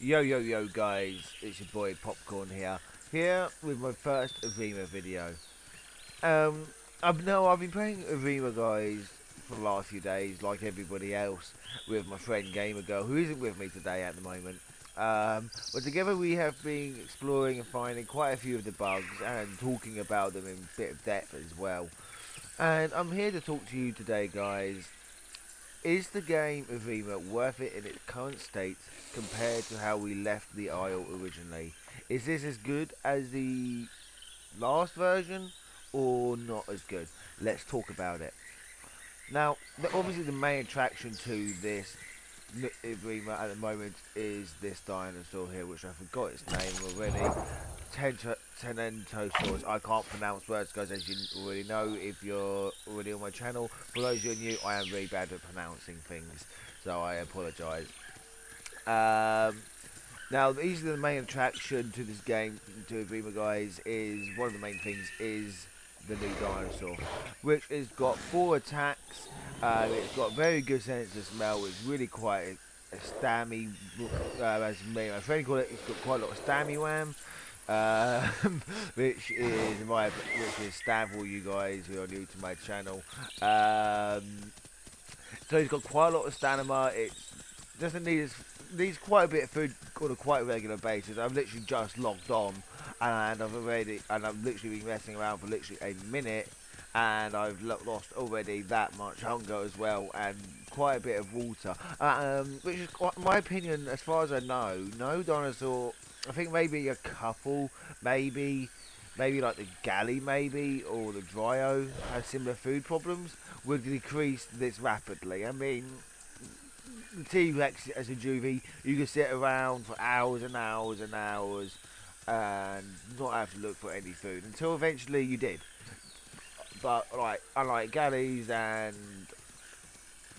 Yo guys, it's your boy Popcorn here with my first Evrima video. Um, I've been playing Evrima guys for the last few days, like everybody else, with my friend Gamer Girl, who isn't with me today at the moment. But together we have been exploring and finding quite a few of the bugs and talking about them in a bit of depth as well. And I'm here to talk to you today, guys. Is the game Evrima worth it in its current state compared to how we left the Isle originally? Is this as good as the last version or not as good? Let's talk about it. Now, obviously the main attraction to this Evrima at the moment is this dinosaur here, which I forgot its name already. Tenentosaurus. I can't pronounce words, guys, as you already know if you're already on my channel. For those who are new, I am very bad at pronouncing things, so I apologise. Um, Now, these are the main attraction to this game, to Evrima, guys. Is one of the main things is the new dinosaur, which has got 4 attacks. It's got very good sense of smell. It's really quite a stammy, as my friend called it. It's got quite a lot of stammy wham. Which is stab for you guys who are new to my channel. So he's got quite a lot of stamina. It doesn't need as needs quite a bit of food on a quite regular basis. I've literally just logged on, and I've literally been messing around for literally a minute, and I've lost already that much hunger as well, and quite a bit of water. Which is, in my opinion, as far as I know, no dinosaur. I think maybe a couple, maybe like the galley, maybe, or the Dryo has similar food problems, would decrease this rapidly. I mean, the T-Rex as a juvie, you can sit around for hours and hours and hours and not have to look for any food until eventually you did. But like unlike galleys and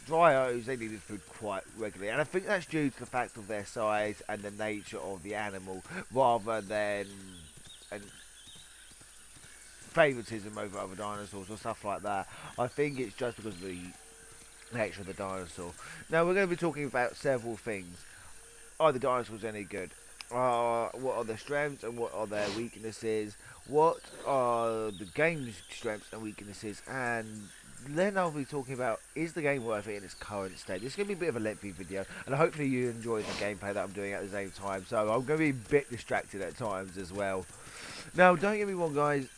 Dryos, they needed food quite regularly, and I think that's due to the fact of their size and the nature of the animal, rather than an favoritism over other dinosaurs or stuff like that. I think it's just because of the nature of the dinosaur. Now we're going to be talking about several things. Are the dinosaurs any good? What are their strengths and what are their weaknesses? What are the game's strengths and weaknesses? And then I'll be talking about, is the game worth it in its current state? This is going to be a bit of a lengthy video, and hopefully you enjoy the gameplay that I'm doing at the same time. So I'm going to be a bit distracted at times as well. Now, don't get me wrong, guys.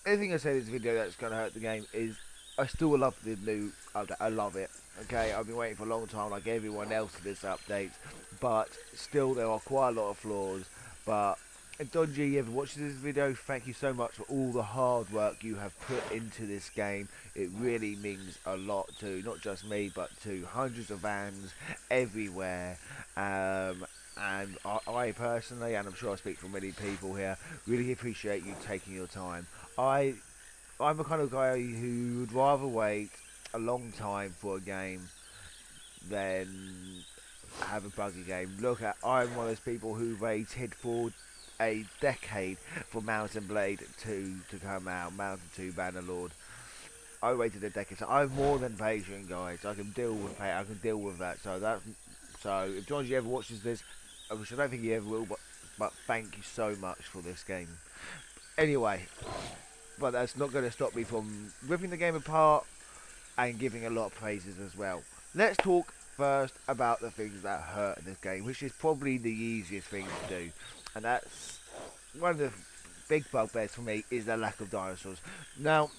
Anything I say in this video that's going to hurt the game is I still love the new update. I love it. Okay, I've been waiting for a long time, like everyone else, for this update. But still, there are quite a lot of flaws. But if Donji ever watches this video, thank you so much for all the hard work you have put into this game. It really means a lot to not just me, but to hundreds of fans everywhere. And I personally, and I'm sure I speak for many people here, really appreciate you taking your time. I'm the kind of guy who would rather wait a long time for a game than have a buggy game. I'm one of those people who waited for a decade for Mountain Blade 2 to come out, Mountain 2 Bannerlord. I waited a decade, so I'm more than patient, guys. I can deal with that. So if Georgie ever watches this, which I don't think he ever will, but thank you so much for this game. Anyway, but that's not going to stop me from ripping the game apart and giving a lot of praises as well. Let's talk first about the things that hurt in this game, which is probably the easiest thing to do, and that's one of the big bugbears for me is the lack of dinosaurs. Now,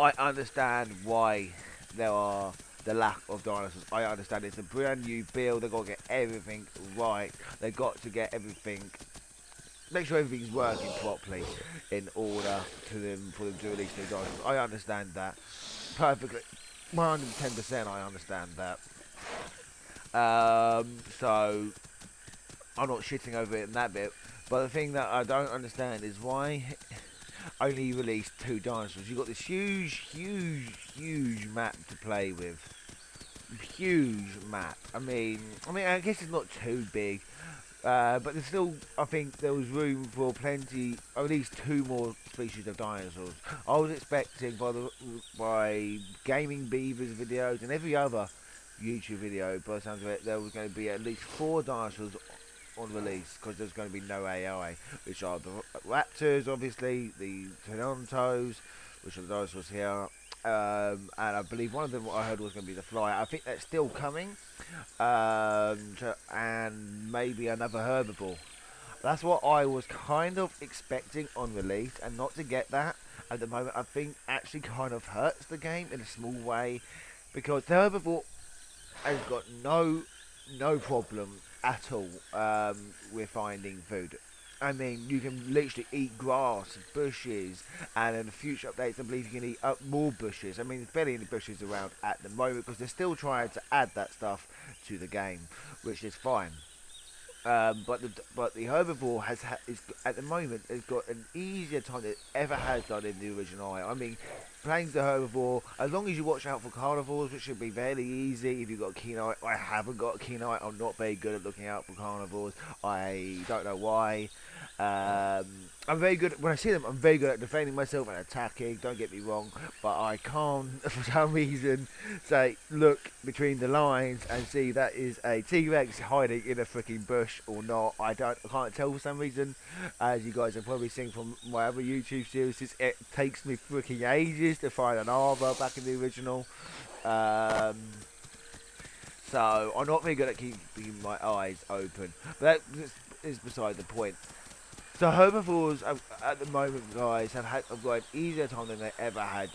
I understand why there are the lack of dinosaurs. I understand it's a brand new build. They've got to get everything right. They've got to get everything, make sure everything's working properly in order for them to release new dinosaurs. I understand that perfectly, 110%. I understand that. So I'm not shitting over it in that bit. But the thing that I don't understand is why only released 2 dinosaurs. You've got this huge map to play with. Huge map. I mean, I guess it's not too big. But there's still, I think there was room for plenty, at least 2 more species of dinosaurs. I was expecting by Gaming Beavers videos and every other YouTube video, by the sounds of it, there was going to be at least 4 dinosaurs on release because there's going to be no AI, which are the raptors, obviously, the pteranodons, which are the dinosaurs here, and I believe one of them what I heard was going to be the fly. I think that's still coming, and maybe another herbivore. That's what I was kind of expecting on release, and not to get that at the moment, I think actually kind of hurts the game in a small way because the herbivore has got no problem at all with finding food. I mean, you can literally eat grass, bushes, and in the future updates, I believe you can eat up more bushes. I mean, there's barely any bushes around at the moment because they're still trying to add that stuff to the game, which is fine. But the herbivore is at the moment has got an easier time than it ever has done in the original. I mean, playing the herbivore, as long as you watch out for carnivores, which should be fairly easy if you've got a keen eye. I haven't got a keen eye. I'm not very good at looking out for carnivores. I don't know why. Um, I'm very good when I see them. I'm very good at defending myself and attacking. Don't get me wrong, but I can't for some reason say look between the lines and see that is a T-Rex hiding in a freaking bush or not. I can't tell for some reason. As you guys have probably seen from my other YouTube series, it takes me freaking ages to find an arbor back in the original. Um, so I'm not very good at keeping my eyes open. But that is beside the point. So herbivores at the moment, guys, have got an easier time than they ever had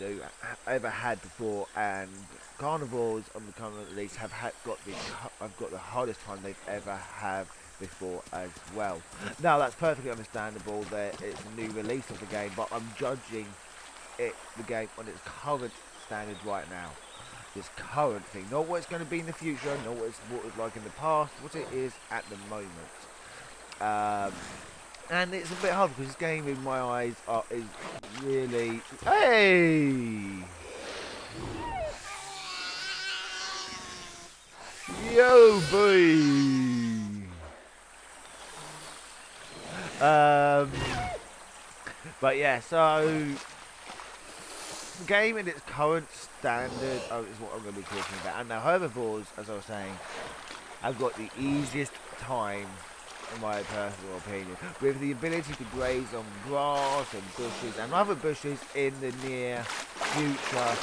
before, and carnivores on the current release have got the hardest time they've ever had before as well. Now that's perfectly understandable that it's a new release of the game, but I'm judging the game on its current standard right now. This current thing, not what it's going to be in the future, not what it was like in the past, what it is at the moment. Um, and it's a bit hard because this game in my eyes is really... Hey! Yo, boy! But yeah, so... The game in its current standard is what I'm going to be talking about. And now herbivores, as I was saying, have got the easiest time in my personal opinion, with the ability to graze on grass and bushes and other bushes in the near future,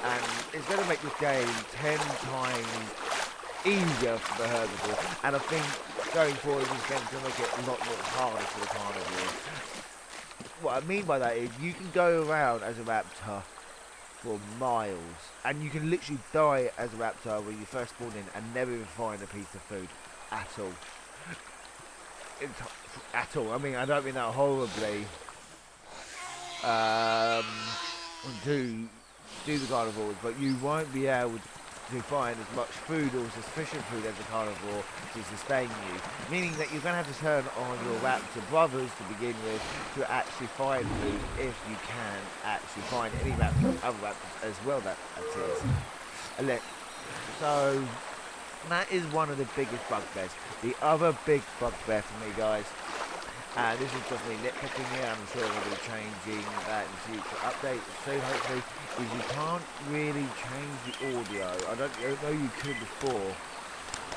and it's going to make this game 10 times easier for the herbivore, and I think going forward this game's going to make it a lot more harder for the carnivores. What I mean by that is you can go around as a raptor for miles, and you can literally die as a raptor when you first spawn in and never even find a piece of food at all. At all. I mean, I don't mean that horribly. Um, do the carnivores, but you won't be able to find as much food or sufficient food as a carnivore to sustain you. Meaning that you're going to have to turn on your raptor brothers to begin with to actually find food, if you can actually find any other raptors as well. That is. So that is one of the biggest bugbears. The other big bugbear for me, guys, and this is just me nitpicking here, I'm sure they'll be changing that in future updates soon, hopefully, is you can't really change the audio. I know you could before,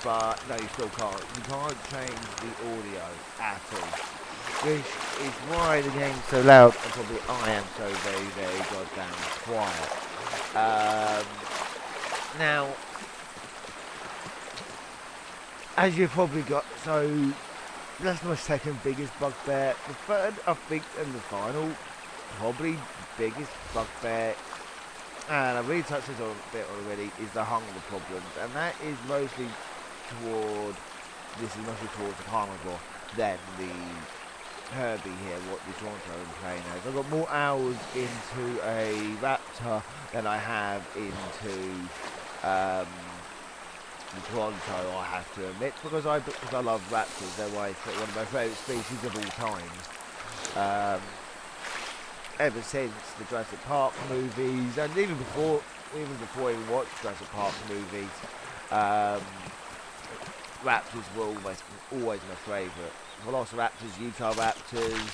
but no, you still can't. You can't change the audio at all, which is why the game's so loud, and probably I am so very, very goddamn quiet. Now, as you've probably got, so that's my second biggest bugbear. The third, I think, and the final, probably biggest bugbear, and I've really touched this on a bit already, is the hunger problems, and that is mostly towards the carnivore than the Herbie here, what the Toronto I'm playing as. I've got more hours into a raptor than I have into the Toronto, I have to admit, because I love raptors. They're one of my favourite species of all time. Ever since the Jurassic Park movies, and even before I even watched Jurassic Park movies, raptors were always my favourite. Velociraptors, Utah raptors,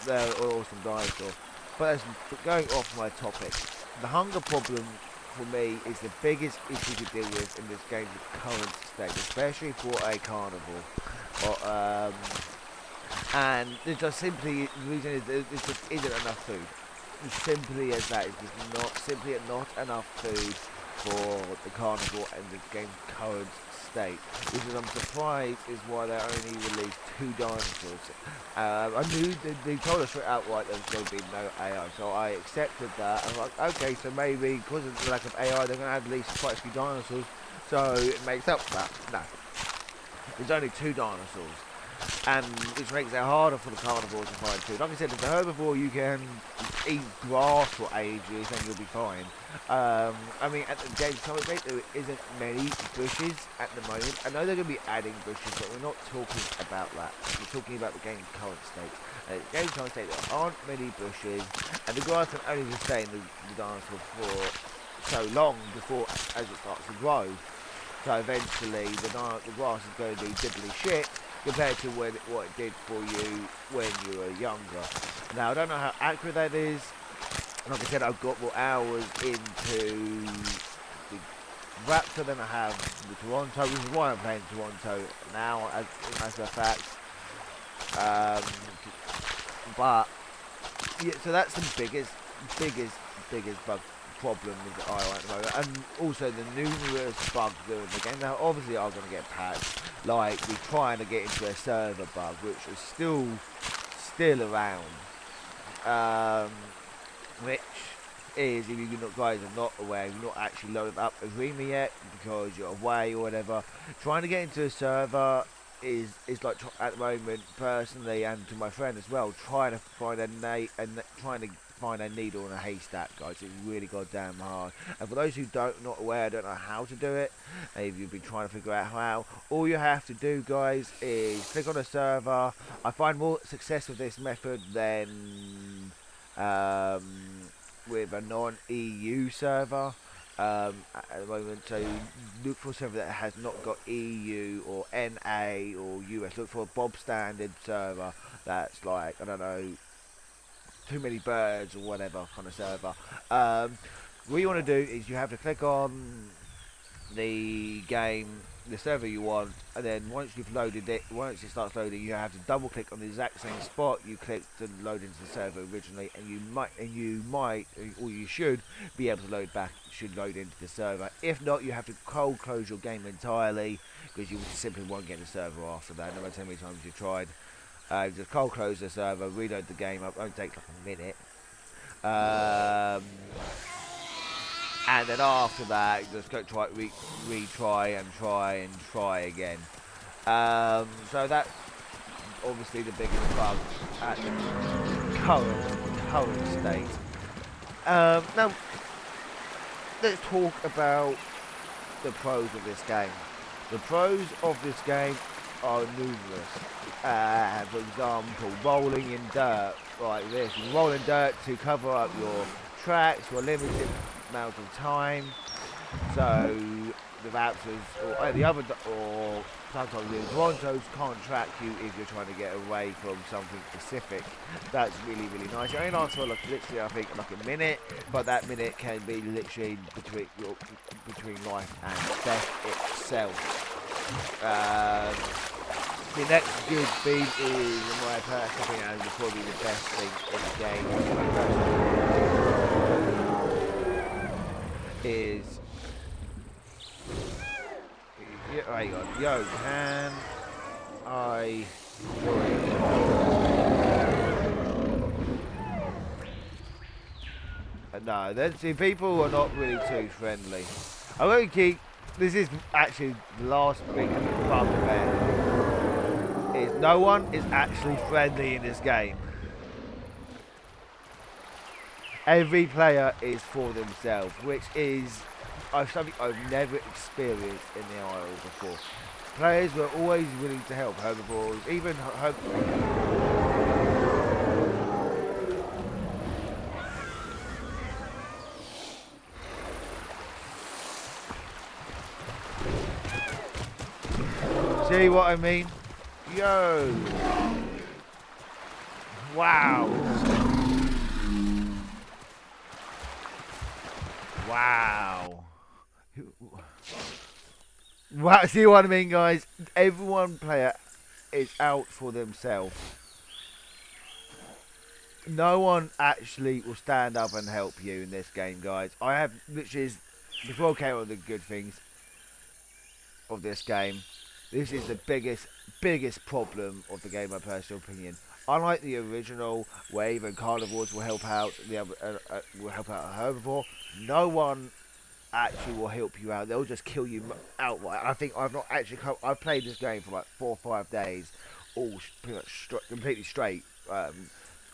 they're awesome dinosaurs. But going off my topic, the hunger problem for me, is the biggest issue to deal with in this game's current state, especially for a carnival. Or, and there's just simply, the reason is there just isn't enough food. As simply as that, it's just not, simply not enough food for the carnival and the game's current state. Which is, I'm surprised, is why they only released 2 dinosaurs. I knew they told us straight outright there was going to be no AI, so I accepted that. I'm like, okay, so maybe because of the lack of AI, they're going to have at least quite a few dinosaurs, so it makes up for that. No, there's only 2 dinosaurs, and which makes it harder for the carnivores to find food. Like I said, if the herbivore, you can eat grass for ages and you'll be fine. I mean, at the game's current state, there isn't many bushes at the moment. I know they're going to be adding bushes, but we're not talking about that. We're talking about the game's current state. At the game's current state, there aren't many bushes, and the grass can only sustain the dinosaur for so long before as it starts to grow. So eventually, the grass is going to do diddly shit compared to what it did for you when you were younger. Now, I don't know how accurate that is. Like I said, I've got more hours into the Raptor than I have the Toronto, which is why I'm playing Toronto now, as a fact. But, yeah, so that's the biggest bug problem with the IO at the moment, and also the numerous bugs that are in the game. Now, obviously, I'm going to get patched, like we're trying to get into a server bug, which is still around. Which is, if you guys are not aware, you've not actually loaded up Evrima yet because you're away or whatever. Trying to get into a server is like at the moment, personally, and to my friend as well, trying to find a needle in a haystack, guys. It's really goddamn hard. And for those who not aware, don't know how to do it, if you've been trying to figure out how, all you have to do, guys, is click on a server. I find more success with this method than with a non-EU server at the moment. So look for a server that has not got EU or NA or US. Look for a Bob standard server that's like, I don't know, too many birds or whatever kind of server. What you want to do is you have to click on the game, the server you want, and then once you've loaded it, once it starts loading, you have to double click on the exact same spot you clicked to load into the server originally, and you might or you should be able to load into the server. If not, you have to cold close your game entirely, because you simply won't get the server after that, no matter how many times you tried. Just cold close the server, reload the game up, only takes like a minute. And then after that, just go retry and try again. So that's obviously the biggest bug at the current state. Now, let's talk about the pros of this game. The pros of this game are numerous. For example, rolling in dirt like this. You roll in dirt to cover up your tracks for a limited amount of time. So the Raptors or sometimes the Torontos can't track you if you're trying to get away from something specific. That's really nice. It only lasts for literally I think like a minute, but that minute can be literally between life and death itself. The next good thing is, in my personal opinion, is probably the best thing in the game. Is hang on, yo, can I? No, then see, people are not really too friendly. I'm going to keep. This is actually the last big bugbear. Is no one is actually friendly in this game. Every player is for themselves, which is something I've never experienced in the Isle before. Players were always willing to help herbivores, even see what I mean? Yo! Wow! Wow! Well, see what I mean, guys? Everyone player is out for themselves. No one actually will stand up and help you in this game, guys. I have, which is, before I came up with the good things of this game, this is the biggest problem of the game, in my personal opinion. Unlike the original, where even carnivores will help out, the other will help out a herbivore. No one actually will help you out. They'll just kill you outright. I think I've not actually. I've played this game for like 4 or 5 days, all pretty much completely straight,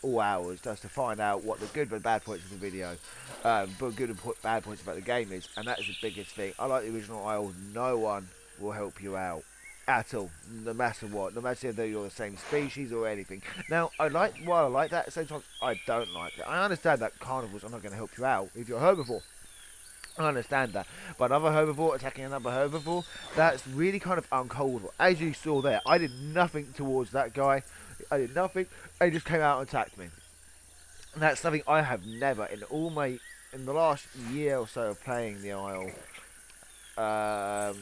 all hours, just to find out what the good and bad points of the video, but good and bad points about the game is, and that is the biggest thing. I like the original Isle. No one will help you out at all, no matter what, no matter whether you're the same species or anything. Now, while I like that, at the same time, I don't like it. I understand that carnivores are not going to help you out if you're a herbivore. I understand that, but another herbivore attacking another herbivore, that's really kind of uncalled for. As you saw there, I did nothing towards that guy. I did nothing. He just came out and attacked me. And that's something I have never, in the last year or so of playing the Isle, um,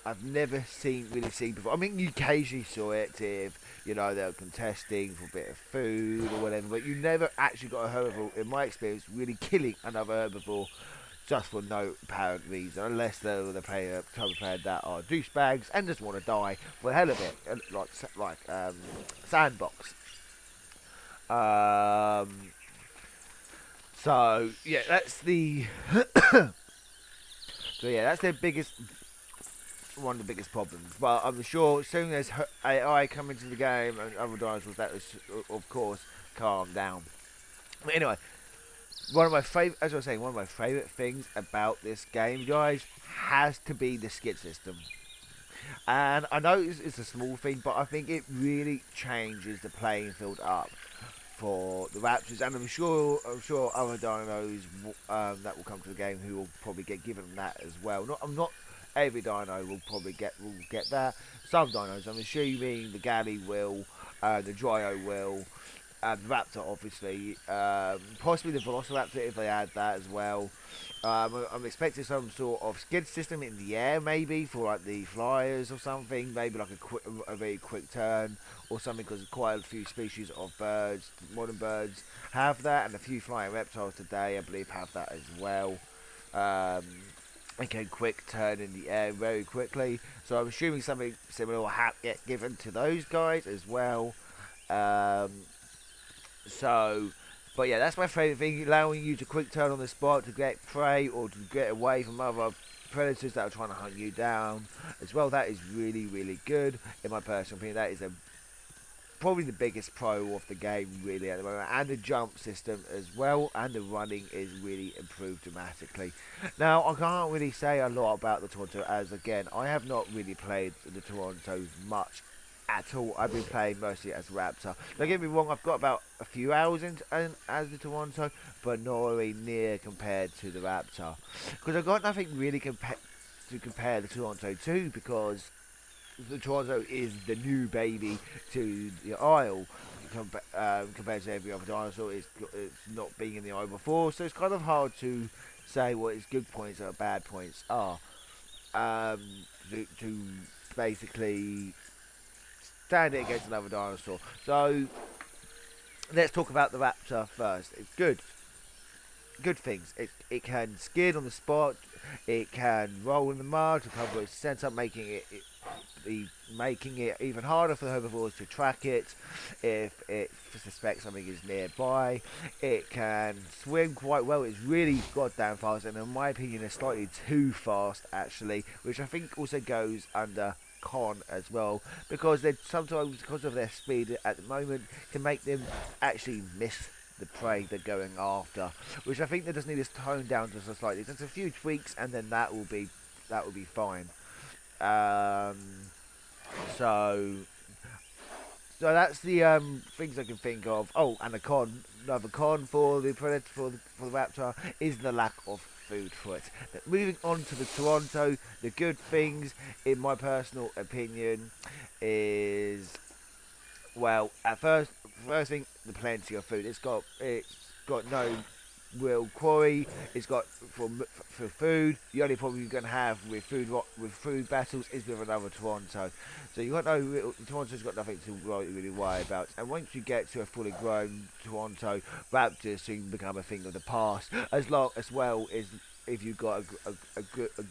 I've never really seen before. I mean, you occasionally saw it if, they're contesting for a bit of food or whatever, but you never actually got a herbivore, in my experience, really killing another herbivore just for no apparent reason, unless they're the player, type of player that are douchebags and just want to die for the hell of it, like Sandbox. Um, so yeah, that's the so yeah, that's their biggest one of the biggest problems. But I'm sure as soon as AI come into the game and other dinosaurs, that was of course calm down. But anyway, as I was saying, one of my favorite things about this game, guys, has to be the skid system. And I know it's a small thing, but I think it really changes the playing field up for the Raptors, and I'm sure other dinos that will come to the game who will probably get given that as well. I'm not every dino will get that. Some dinos, I'm assuming the Galley will, the Dryo will, the Raptor obviously, possibly the Velociraptor if they add that as well. I'm expecting some sort of skid system in the air, maybe for like the flyers or something. Maybe like a very quick turn or something, because quite a few species of birds, modern birds, have that, and a few flying reptiles today, I believe, have that as well. Um, they can quick turn in the air very quickly. So I'm assuming something similar will get given to those guys as well. Um, so, but yeah, that's my favourite thing, allowing you to quick turn on the spot to get prey or to get away from other predators that are trying to hunt you down as well. That is really, really good, in my personal opinion. That is probably the biggest pro of the game, really, at the moment. And the jump system as well, and the running is really improved dramatically. Now, I can't really say a lot about the Toronto, as again, I have not really played the Toronto much at all. I've been playing mostly as Raptor. Don't get me wrong, I've got about a few hours in as the Toronto, but nowhere near compared to the Raptor. Because I've got nothing really to compare the Toronto to, because the Toronto is the new baby to the Isle. Compared to every other dinosaur, it's not being in the Isle before, so it's kind of hard to say what its good points or bad points are. Um, to basically stand it against another dinosaur. So let's talk about the Raptor first. It's good things. It can skid on the spot. It can roll in the mud to cover its centre, making it even harder for the herbivores to track it if it suspects something is nearby. It can swim quite well. It's really goddamn fast, and in my opinion, it's slightly too fast actually, which I think also goes under con as well, because they sometimes, because of their speed at the moment, can make them actually miss the prey they're going after, which I think they just need to tone down just slightly. Just a few tweaks, and then that will be fine. Um, so so that's the things I can think of. Oh, and another con for the predator, for the raptor, is the lack of food for it. But moving on to the Toronto, the good things, in my personal opinion, is, well, at first thing, the plenty of food. It's got no will quarry. It's got for food. The only problem you're going to have with food battles is with another Toronto. So you got no Toronto's got nothing to really worry about. And once you get to a fully grown Toronto, raptors soon become a thing of the past. As long as well as if you've got a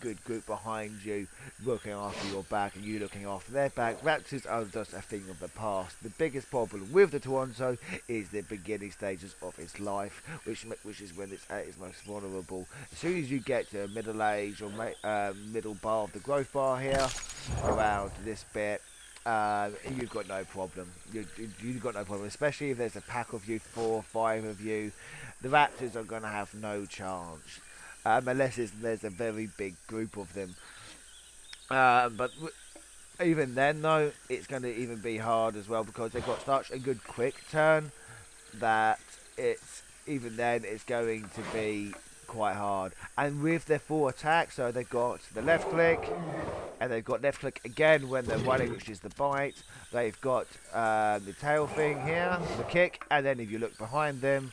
good group behind you looking after your back and you looking after their back, raptors are just a thing of the past. The biggest problem with the Toronto is the beginning stages of its life, which is when it's at its most vulnerable. As soon as you get to middle age or middle bar of the growth bar here, around this bit, you've got no problem. You've got no problem, especially if there's a pack of you, 4 or 5 of you. The Raptors are going to have no chance, unless there's a very big group of them. But even then, though, it's going to even be hard as well because they've got such a good quick turn that it's even then it's going to be quite hard. And with their full attack, so they've got the left click, and they've got left click again when they're running, which is the bite. They've got the tail thing here, the kick, and then if you look behind them,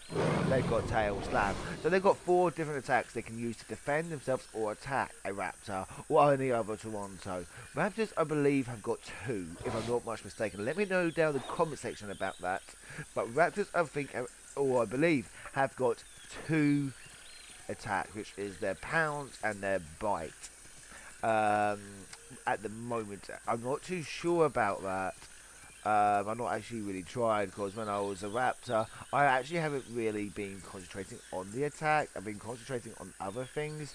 they've got tail slam. So they've got 4 different attacks they can use to defend themselves or attack a raptor or any other Toronto. Raptors, I believe, have got 2, if I'm not much mistaken. Let me know down in the comment section about that. But Raptors, I think, or I believe, have got 2 attacks, which is their pounce and their bite. At the moment, I'm not too sure about that. I'm not actually really tried because when I was a raptor, I actually haven't really been concentrating on the attack. I've been concentrating on other things,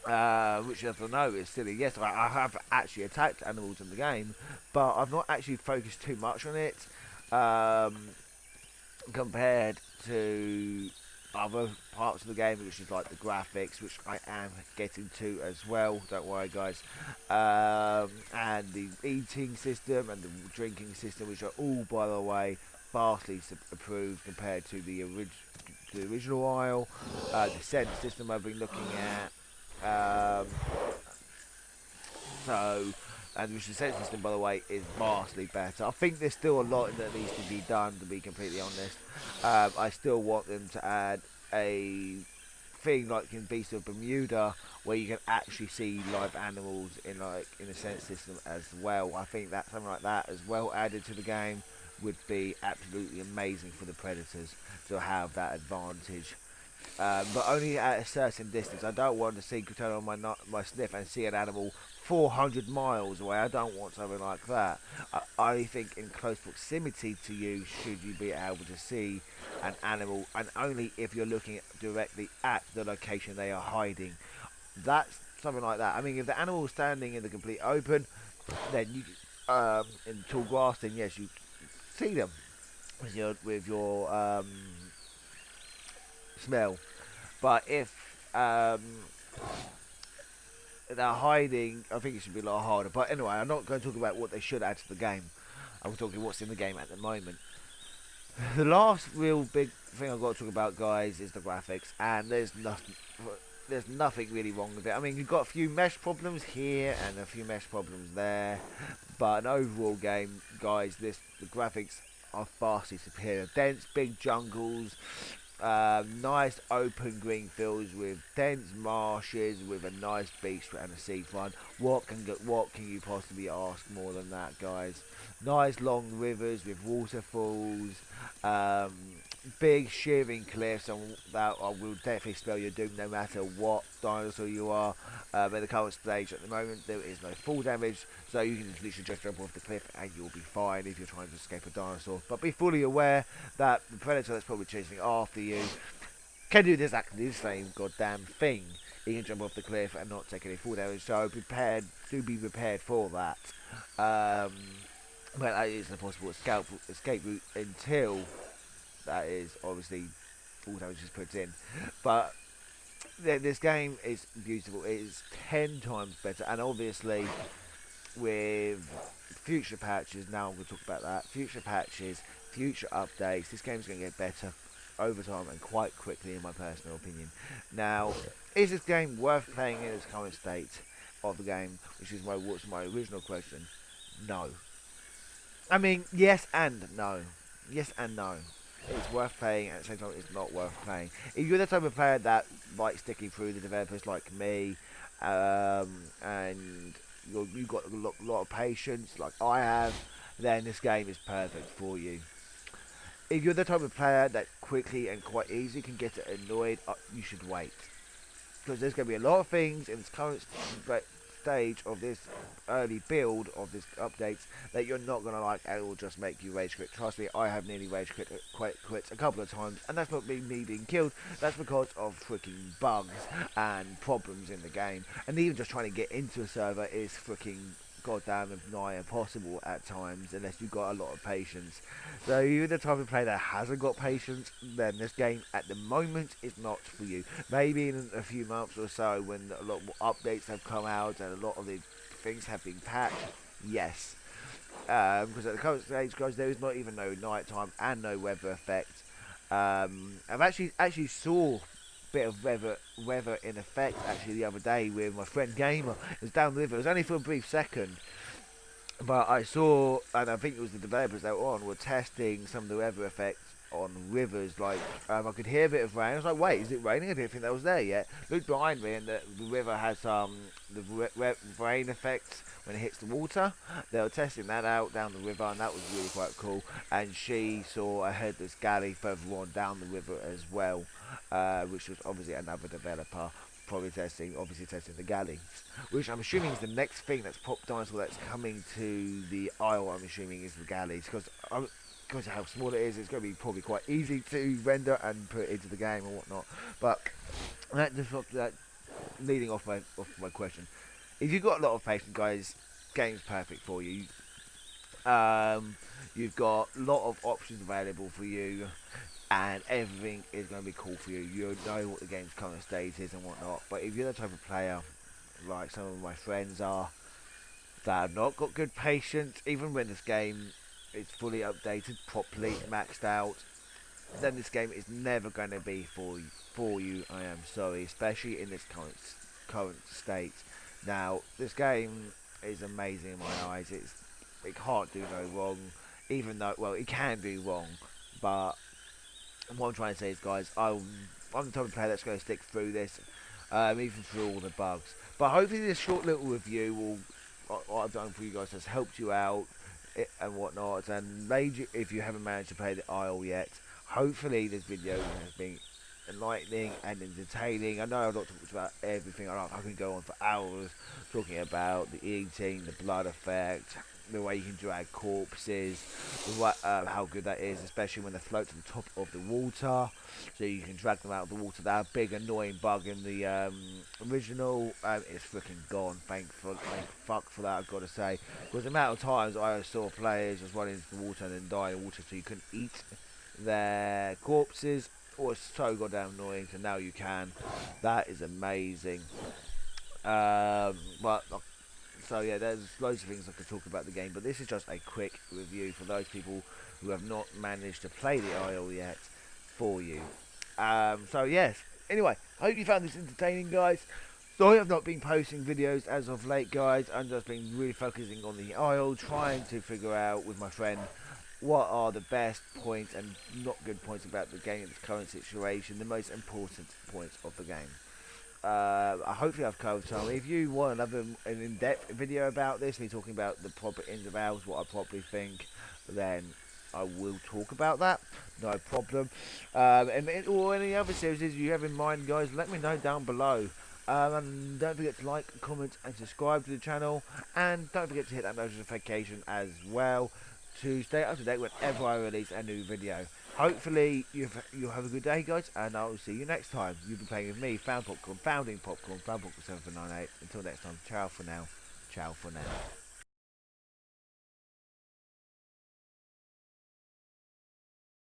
which I don't know is silly. Yes, I have actually attacked animals in the game, but I've not actually focused too much on it compared to other parts of the game, which is like the graphics, which I am getting to as well, don't worry guys, and the eating system and the drinking system, which are all, by the way, vastly improved compared to the original Isle. The scent system I've been looking at, so, and the scent system, by the way, is vastly better. I think there's still a lot that needs to be done, to be completely honest. I still want them to add a thing like in Beast of Bermuda, where you can actually see live animals in a scent system as well. I think that something like that as well added to the game would be absolutely amazing for the predators to have that advantage. But only at a certain distance. I don't want to see turn on my sniff and see an animal 400 miles away. I don't want something like that. I think in close proximity to you should you be able to see an animal, and only if you're looking directly at the location they are hiding. That's something like that. I mean, if the animal is standing in the complete open, then you in tall grass, then yes, you see them with your smell. But if they're hiding, I think it should be a lot harder. But anyway, I'm not going to talk about what they should add to the game. I'm talking what's in the game at the moment. The last real big thing I've got to talk about, guys, is the graphics, and there's nothing really wrong with it. I mean, you've got a few mesh problems here and a few mesh problems there, but an overall game, guys, the graphics are vastly superior. Dense, big jungles, nice open green fields with dense marshes with a nice beach and a seafront. What can you possibly ask more than that, guys? Nice long rivers with waterfalls, big shearing cliffs, and that will definitely spell your doom no matter what dinosaur you are. At the current stage at the moment, there is no fall damage, so you can literally just jump off the cliff and you'll be fine if you're trying to escape a dinosaur. But be fully aware that the predator that's probably chasing after you can do exactly the same goddamn thing. He can jump off the cliff and not take any fall damage, so do be prepared for that. But that is a possible escape route until that is obviously all damage is put in. But this game is beautiful. It is 10 times better, and obviously with future patches, now I'm going to talk about that. Future patches, future updates, this game's going to get better over time and quite quickly, in my personal opinion. Now, is this game worth playing in its current state of the game, which is what's my original question? No. I mean, yes and no. Yes and no. it's worth playing, and at the same time, it's not worth playing. If you're the type of player that likes sticking through the developers like me, and you've got a lot of patience, like I have, then this game is perfect for you. If you're the type of player that quickly and quite easily can get annoyed, you should wait. Because there's going to be a lot of things in this current stage of this early build of this updates that you're not going to like, and it will just make you rage quit. Trust me, I have nearly rage quit a couple of times, and that's not me being killed, that's because of freaking bugs and problems in the game. And even just trying to get into a server is freaking goddamn nigh impossible at times unless you've got a lot of patience. So if you're the type of player that hasn't got patience, then this game at the moment is not for you. Maybe in a few months or so when a lot more updates have come out and a lot of the things have been patched, yes. Because at the current stage, guys, there is not even no nighttime and no weather effect. I've actually saw bit of weather in effect actually the other day with my friend Gamer. It was down the river. It was only for a brief second, but I saw, and I think it was the developers that were testing some of the weather effects on rivers. Like, I could hear a bit of rain. I was like, wait, is it raining? I didn't think that was there yet. Looked behind me, and the river has the rain effects when it hits the water. They were testing that out down the river, and that was really quite cool. And she saw a headless galley further on down the river as well, which was obviously another developer probably obviously testing the galleys, which I'm assuming is the next thing that's Pop Dinosaur that's coming to the Isle. I'm assuming is the galleys because of how small it is, it's going to be probably quite easy to render and put into the game or whatnot. But that leading off my question, if you've got a lot of patience, guys, game's perfect for you. You've got a lot of options available for you, and everything is going to be cool for you. You know what the game's current state is and whatnot. But if you're the type of player, like some of my friends are, that have not got good patience, even when this game is fully updated, properly maxed out, then this game is never going to be for you. I am sorry, especially in this current state. Now, this game is amazing in my eyes. It can't do no wrong, even though, well, it can do wrong, but what I'm trying to say is, guys, I'm the type of player that's going to stick through this, even through all the bugs. But hopefully this short little review what I've done for you guys has helped you out and whatnot, and made you, if you haven't managed to play the Isle yet, hopefully this video has been enlightening and entertaining. I know I've not talked about everything. I can go on for hours talking about the eating, the blood effect, the way you can drag corpses, how good that is, especially when they float to the top of the water, so you can drag them out of the water. That big annoying bug in the original is freaking gone. Thank fuck for that, I've got to say, because the amount of times I saw players just run into the water and then die in the water, so you couldn't eat their corpses. Oh, it's so goddamn annoying. So now you can. That is amazing. But so yeah, there's loads of things I could talk about the game, but this is just a quick review for those people who have not managed to play the Isle yet for you. So yes. Anyway, I hope you found this entertaining, guys. Sorry I've not been posting videos as of late, guys. I've just been really focusing on the Isle, trying to figure out with my friend what are the best points and not good points about the game in its current situation, the most important points of the game. Hopefully I've covered some. If you want an in-depth video about this, me talking about the proper ins and outs, what I probably think, then I will talk about that. No problem. Or any other series you have in mind, guys, let me know down below. And don't forget to like, comment, and subscribe to the channel. And don't forget to hit that notification as well to stay up to date whenever I release a new video. Hopefully you'll have a good day, guys, and I'll see you next time. You'll be playing with me, Founding Popcorn 798. Until next time, ciao for now. Ciao for now.